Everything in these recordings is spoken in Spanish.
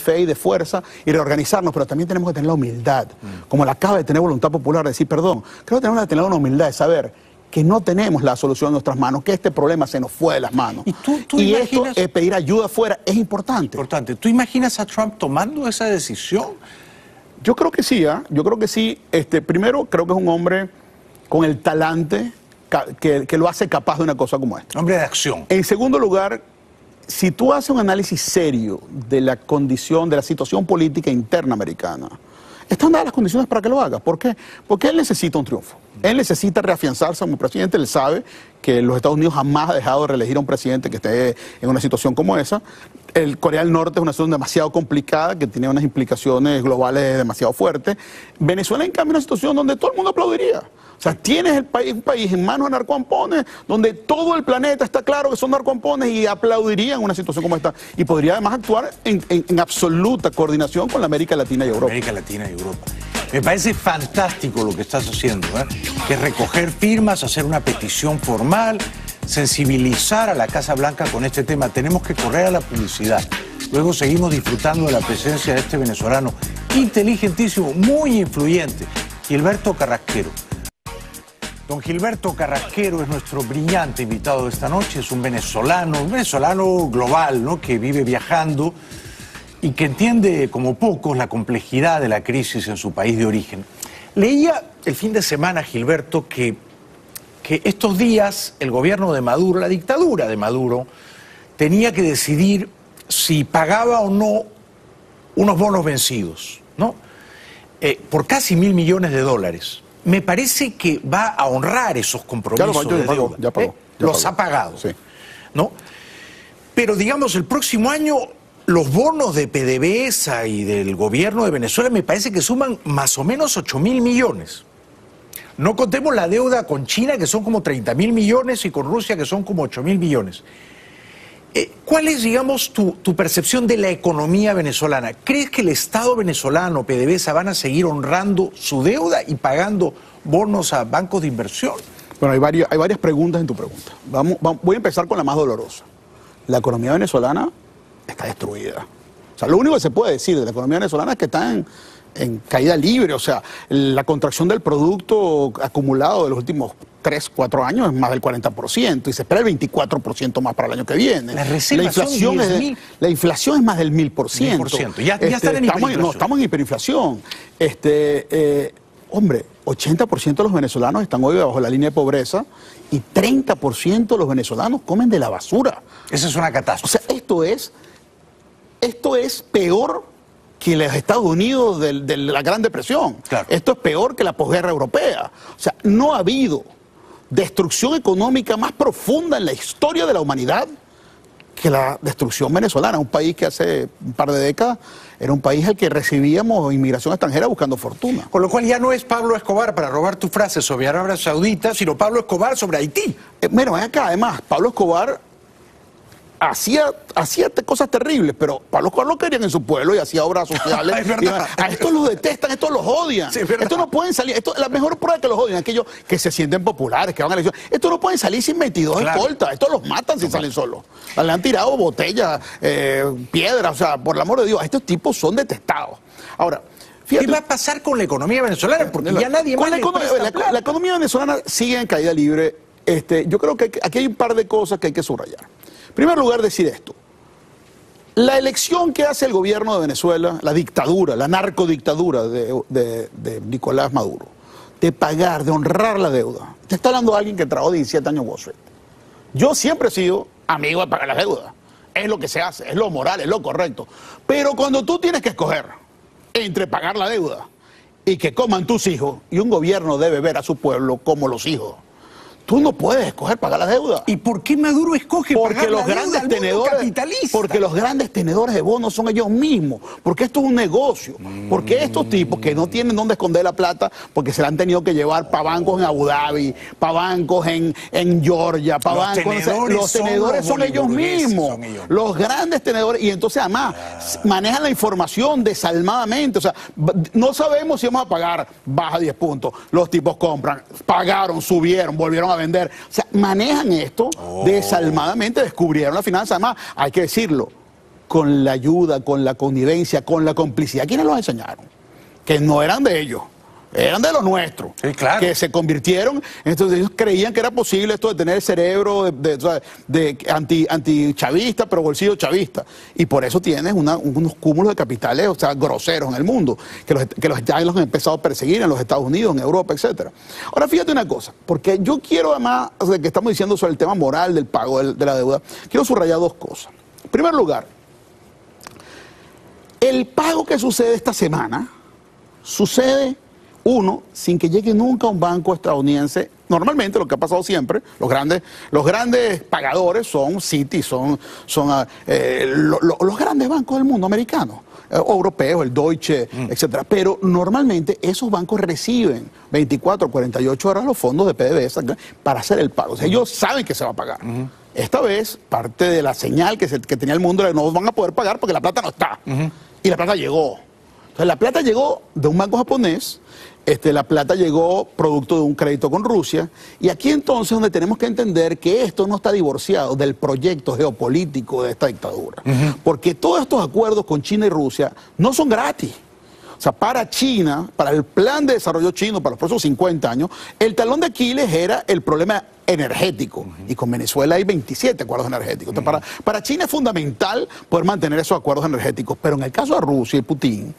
fe y de fuerza y reorganizarnos, pero también tenemos que tener la humildad, como la acaba de tener Voluntad Popular, de decir perdón. Creo que tenemos que tener una humildad de saber que no tenemos la solución en nuestras manos, que este problema se nos fue de las manos. ¿Tú esto, pedir ayuda afuera, es importante. ¿Tú imaginas a Trump tomando esa decisión? Yo creo que sí, yo creo que sí. Primero, creo que es un hombre con el talante que lo hace capaz de una cosa como esta. Hombre de acción. En segundo lugar, si tú haces un análisis serio de la condición, de la situación política interna americana, están dadas las condiciones para que lo haga. ¿Por qué? Porque él necesita un triunfo. Él necesita reafianzarse como presidente. Él sabe que los Estados Unidos jamás ha dejado de reelegir a un presidente que esté en una situación como esa. Corea del Norte es una situación demasiado complicada, que tiene unas implicaciones globales demasiado fuertes. Venezuela, en cambio, es una situación donde todo el mundo aplaudiría. O sea, tienes un país en manos de narcoampones, donde todo el planeta está claro que son narcoampones y aplaudirían una situación como esta. Y podría además actuar en absoluta coordinación con la América Latina y Europa. América Latina y Europa. Me parece fantástico lo que estás haciendo, que es recoger firmas, hacer una petición formal, sensibilizar a la Casa Blanca con este tema. Tenemos que correr a la publicidad. Luego seguimos disfrutando de la presencia de este venezolano inteligentísimo, muy influyente, Gilberto Carrasquero. Don Gilberto Carrasquero es nuestro brillante invitado de esta noche. Es un venezolano global, ¿no?, que vive viajando y que entiende como pocos la complejidad de la crisis en su país de origen. Leía el fin de semana, Gilberto, que estos días el gobierno de Maduro, la dictadura de Maduro, tenía que decidir si pagaba o no unos bonos vencidos, ¿no? Por casi $1.000 millones. Me parece que va a honrar esos compromisos de deuda. Ya pagó. Los ha pagado, sí, ¿no? Pero digamos, el próximo año los bonos de PDVSA y del gobierno de Venezuela me parece que suman más o menos 8.000 millones. No contemos la deuda con China, que son como 30.000 millones, y con Rusia, que son como 8.000 millones. ¿Cuál es, digamos, tu percepción de la economía venezolana? ¿Crees que el Estado venezolano, PDVSA, van a seguir honrando su deuda y pagando bonos a bancos de inversión? Bueno, hay varias preguntas en tu pregunta. Voy a empezar con la más dolorosa. La economía venezolana está destruida. O sea, lo único que se puede decir de la economía venezolana es que está en caída libre. O sea, la contracción del producto acumulado de los últimos 3, 4 años es más del 40% y se espera el 24% más para el año que viene. La inflación es más del 1.000%. Ya están en hiperinflación. No, estamos en hiperinflación. Hombre, 80% de los venezolanos están hoy debajo de la línea de pobreza y 30% de los venezolanos comen de la basura. Esa es una catástrofe. O sea, esto es peor que los Estados Unidos de la Gran Depresión. Claro. Esto es peor que la posguerra europea. O sea, no ha habido destrucción económica más profunda en la historia de la humanidad que la destrucción venezolana. Un país que hace un par de décadas era un país al que recibíamos inmigración extranjera buscando fortuna. Con lo cual ya no es Pablo Escobar, para robar tu frase, sobre Arabia Saudita, sino Pablo Escobar sobre Haití. Mira, acá además, Pablo Escobar hacía cosas terribles, pero Pablo Escobar lo querían en su pueblo y hacía obras sociales. Es verdad. A estos los detestan, estos los odian. Sí, es verdad. Estos no pueden salir. La mejor prueba de que los odian es aquellos que se sienten populares, que van a elecciones. Estos no pueden salir sin 22 escoltas. Estos los matan si salen solos. Le han tirado botellas, piedras. O sea, por el amor de Dios, estos tipos son detestados. Ahora, fíjate, ¿qué va a pasar con la economía venezolana? Porque ya nadie más la economía venezolana sigue en caída libre. Yo creo que aquí hay un par de cosas que hay que subrayar. En primer lugar, decir esto. La elección que hace el gobierno de Venezuela, la dictadura, la narcodictadura de Nicolás Maduro, de pagar, de honrar la deuda. Te está hablando alguien que trabajó 17 años en Wall Street. Yo siempre he sido amigo de pagar las deudas. Es lo que se hace, es lo moral, es lo correcto. Pero cuando tú tienes que escoger entre pagar la deuda y que coman tus hijos, y un gobierno debe ver a su pueblo como los hijos, tú no puedes escoger pagar la deuda. ¿Y por qué Maduro escoge pagar la deuda al mundo capitalista? Porque los grandes tenedores de bonos son ellos mismos. Porque esto es un negocio. Porque estos tipos que no tienen dónde esconder la plata, porque se la han tenido que llevar para bancos en Abu Dhabi, para bancos en Georgia, para bancos... Los tenedores son ellos mismos. Los grandes tenedores. Y entonces además manejan la información desalmadamente. O sea, no sabemos si vamos a pagar, baja 10 puntos. Los tipos compran, pagaron, subieron, volvieron a vender. O sea, manejan esto desalmadamente, descubrieron la finanza. Además, hay que decirlo, con la ayuda, con la connivencia, con la complicidad. ¿Quiénes los enseñaron? Que no eran de ellos, eran de los nuestros, sí, claro, que se convirtieron. Entonces ellos creían que era posible esto de tener el cerebro de antichavista, pero bolsillo chavista. Y por eso tienes unos cúmulos de capitales, o sea, groseros en el mundo, que ya los han empezado a perseguir en los Estados Unidos, en Europa, etcétera. Ahora fíjate una cosa, porque yo quiero, además de que estamos diciendo sobre el tema moral del pago de la deuda, quiero subrayar dos cosas. En primer lugar, el pago que sucede esta semana sucede, uno, sin que llegue nunca a un banco estadounidense. Normalmente lo que ha pasado siempre, los grandes pagadores son Citi, son los grandes bancos del mundo americanos, o europeos, el Deutsche, etcétera. Pero normalmente esos bancos reciben 24 o 48 horas los fondos de PDVSA para hacer el pago. O sea, ellos saben que se va a pagar. Esta vez, parte de la señal que tenía el mundo era que no van a poder pagar porque la plata no está. Y la plata llegó. Entonces, la plata llegó de un banco japonés, la plata llegó producto de un crédito con Rusia, y aquí entonces donde tenemos que entender que esto no está divorciado del proyecto geopolítico de esta dictadura. Porque todos estos acuerdos con China y Rusia no son gratis. O sea, para China, para el plan de desarrollo chino para los próximos 50 años, el talón de Aquiles era el problema energético. Y con Venezuela hay 27 acuerdos energéticos. Entonces, para China es fundamental poder mantener esos acuerdos energéticos. Pero en el caso de Rusia y Putin,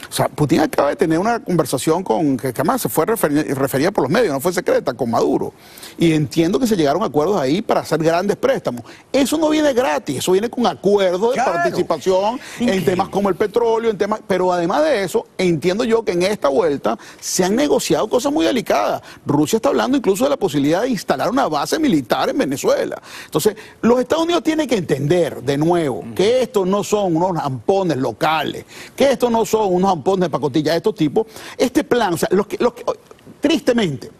o sea, Putin acaba de tener una conversación que además se fue referida por los medios, no fue secreta, con Maduro. Y entiendo que se llegaron a acuerdos ahí para hacer grandes préstamos. Eso no viene gratis, eso viene con acuerdos de participación en temas como el petróleo, pero además de eso, entiendo yo que en esta vuelta se han negociado cosas muy delicadas. Rusia está hablando incluso de la posibilidad de instalar una base militar en Venezuela. Entonces, los Estados Unidos tienen que entender, de nuevo, que estos no son unos ampones locales, que estos no son unos ampones de pacotilla de estos tipos. Este plan, o sea, tristemente,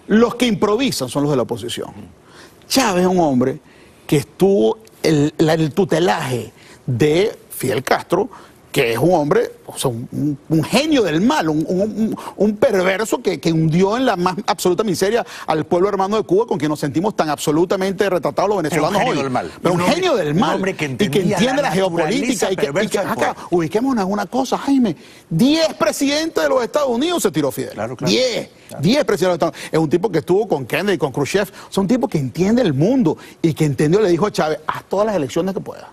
los que improvisan son los de la oposición. Chávez es un hombre que estuvo el tutelaje de Fidel Castro, que es un hombre, o sea, un genio del mal, un perverso que hundió en la más absoluta miseria al pueblo hermano de Cuba, con quien nos sentimos tan absolutamente retratados los venezolanos hoy. Pero un genio del mal, y que entiende la geopolítica, y que acá, ubiquémonos en una cosa, Jaime, 10 presidentes de los Estados Unidos se tiró Fidel. Claro, claro. 10 presidentes de los Estados Unidos. Es un tipo que estuvo con Kennedy, con Khrushchev, es un tipo que entiende el mundo, y que entendió, le dijo a Chávez, haz todas las elecciones que puedas.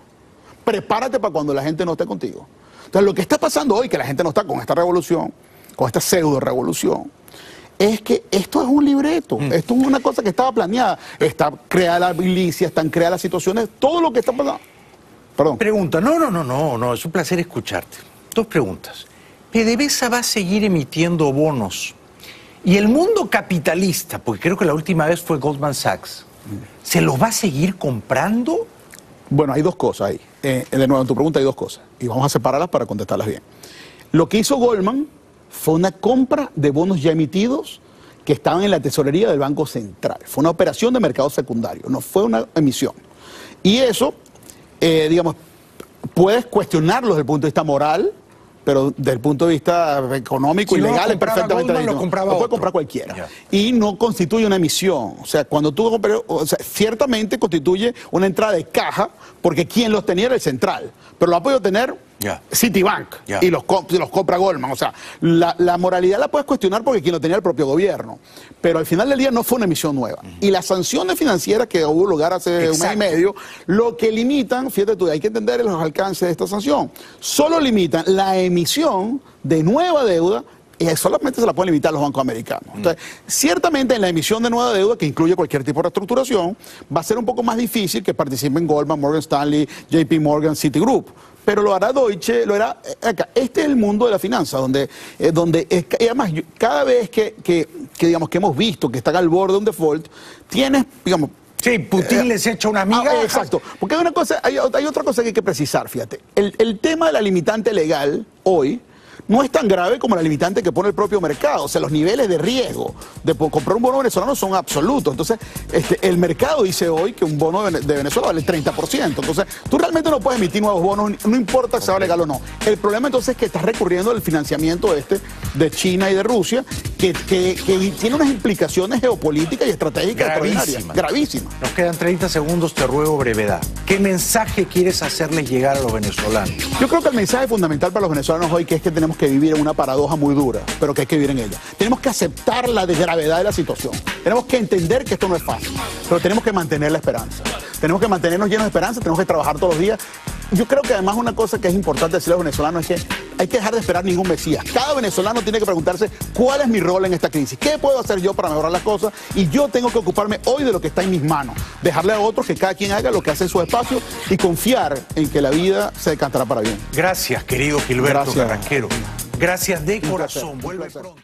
Prepárate para cuando la gente no esté contigo. Entonces, lo que está pasando hoy, que la gente no está con esta revolución, con esta pseudo-revolución, es que esto es un libreto, esto es una cosa que estaba planeada, está creada la milicia, están creadas las situaciones, todo lo que está pasando. Perdón. Pregunta, no, es un placer escucharte. Dos preguntas. ¿PDVSA va a seguir emitiendo bonos? Y el mundo capitalista, porque creo que la última vez fue Goldman Sachs, ¿se los va a seguir comprando? Bueno, hay dos cosas ahí. De nuevo, en tu pregunta hay dos cosas. Y vamos a separarlas para contestarlas bien. Lo que hizo Goldman fue una compra de bonos ya emitidos que estaban en la tesorería del Banco Central. Fue una operación de mercado secundario, no fue una emisión. Y eso, digamos, puedes cuestionarlo desde el punto de vista moral, pero desde el punto de vista económico y legal es perfectamente legítimo. Lo puede comprar cualquiera. Yeah. Y no constituye una emisión. O sea, cuando tú compras, o sea, ciertamente constituye una entrada de caja, porque quien los tenía era el central, pero lo ha podido tener Citibank y los compra Goldman. O sea, la moralidad la puedes cuestionar porque quien lo tenía el propio gobierno, pero al final del día no fue una emisión nueva. Y las sanciones financieras que hubo lugar hace un mes y medio, lo que limitan, fíjate tú, hay que entender los alcances de esta sanción, solo limitan la emisión de nueva deuda, y solamente se la pueden limitar los bancos americanos. Entonces, ciertamente en la emisión de nueva deuda, que incluye cualquier tipo de reestructuración, va a ser un poco más difícil que participen Goldman, Morgan Stanley, JP Morgan, Citigroup. Pero lo hará Deutsche, lo hará acá. Este es el mundo de la finanza, donde y además, cada vez que digamos que hemos visto que están al borde de un default, tienes, digamos... Sí, Putin les echa una amiga. Exacto. Porque hay otra cosa que hay que precisar, fíjate. El tema de la limitante legal hoy no es tan grave como la limitante que pone el propio mercado. O sea, los niveles de riesgo de comprar un bono venezolano son absolutos. Entonces, el mercado dice hoy que un bono de Venezuela vale el 30%. Entonces, tú realmente no puedes emitir nuevos bonos, no importa si sea legal o no. El problema entonces es que estás recurriendo al financiamiento de China y de Rusia, que tiene unas implicaciones geopolíticas y estratégicas extraordinarias. Gravísimas. Nos quedan 30 segundos, te ruego brevedad. ¿Qué mensaje quieres hacerles llegar a los venezolanos? Yo creo que el mensaje fundamental para los venezolanos hoy es que tenemos que vivir en una paradoja muy dura, pero que hay que vivir en ella. Tenemos que aceptar la desgravedad de la situación. Tenemos que entender que esto no es fácil, pero tenemos que mantener la esperanza. Tenemos que mantenernos llenos de esperanza, tenemos que trabajar todos los días. Yo creo que además una cosa que es importante decirle a los venezolanos es que hay que dejar de esperar ningún mesías. Cada venezolano tiene que preguntarse cuál es mi rol en esta crisis, qué puedo hacer yo para mejorar las cosas, y yo tengo que ocuparme hoy de lo que está en mis manos, dejarle a otros que cada quien haga lo que hace en su espacio y confiar en que la vida se decantará para bien. Gracias, querido Gilberto Gracias. Carrasquero. Gracias de corazón. Vuelve pronto.